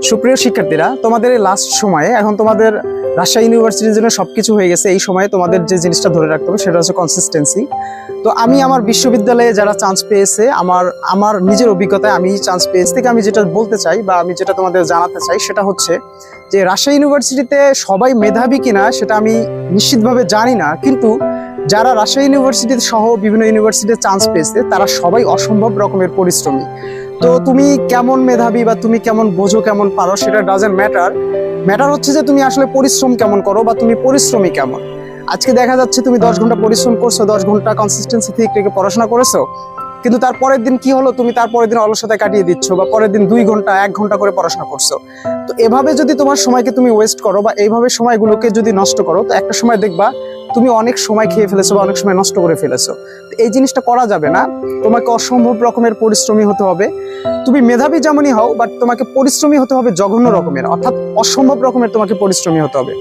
সুপ্রিয় শিক্ষার্থীরা, তোমাদের এই লাস্ট সময়ে এখন তোমাদের রাজশাহী ইউনিভার্সিটির জন্য সবকিছু হয়ে গেছে। এই সময়ে তোমাদের যে জিনিসটা ধরে রাখতে হবে সেটা হচ্ছে কনসিস্টেন্সি। তো আমি আমার বিশ্ববিদ্যালয়ে যারা চান্স পেয়েছে, আমার নিজের অভিজ্ঞতায় আমি চান্স পেয়েছি থেকে আমি যেটা বলতে চাই বা আমি যেটা তোমাদের জানাতে চাই সেটা হচ্ছে যে রাজশাহী ইউনিভার্সিটিতে সবাই মেধাবী কিনা সেটা আমি নিশ্চিতভাবে জানি না, কিন্তু যারা রাজশাহী ইউনিভার্সিটি সহ বিভিন্ন ইউনিভার্সিটিতে চান্স পেয়েছে তারা সবাই অসম্ভব রকমের পরিশ্রমী। তো তুমি কেমন মেধাবী বা তুমি কেমন বোঝো, কেমন পারো, সেটা ডাজেন্ট ম্যাটার। ম্যাটার হচ্ছে যে তুমি আসলে পরিশ্রম কেমন করো বা তুমি পরিশ্রমী কেমন। আজকে দেখা যাচ্ছে তুমি 10 ঘন্টা পরিশ্রম করছো, 10 ঘন্টা কনসিস্টেন্সি থেকে রেখে পড়াশোনা করেছো, কিন্তু তার পরের দিন কি হলো, তুমি তার পরের দিন অলসতায় কাটিয়ে দিচ্ছ বা পরের দিন 2 ঘন্টা 1 ঘন্টা করে পড়াশোনা করছো। তো এভাবে যদি তোমার সময়কে তুমি ওয়েস্ট করো বা এইভাবে সময়গুলোকে যদি নষ্ট করো, তো একটা সময় দেখবা তুমি অনেক সময় খেয়ে ফেলেছো বা অনেক সময় নষ্ট করে ফেলেছো। তো এই জিনিসটা করা যাবে না। তোমাকে অসম্ভব রকমের পরিশ্রমী হতে হবে। তুমি মেধাবী যেমনই হও, বাট তোমাকে পরিশ্রমী হতে হবে জঘন্য রকমের, অর্থাৎ অসম্ভব রকমের তোমাকে পরিশ্রমী হতে হবে।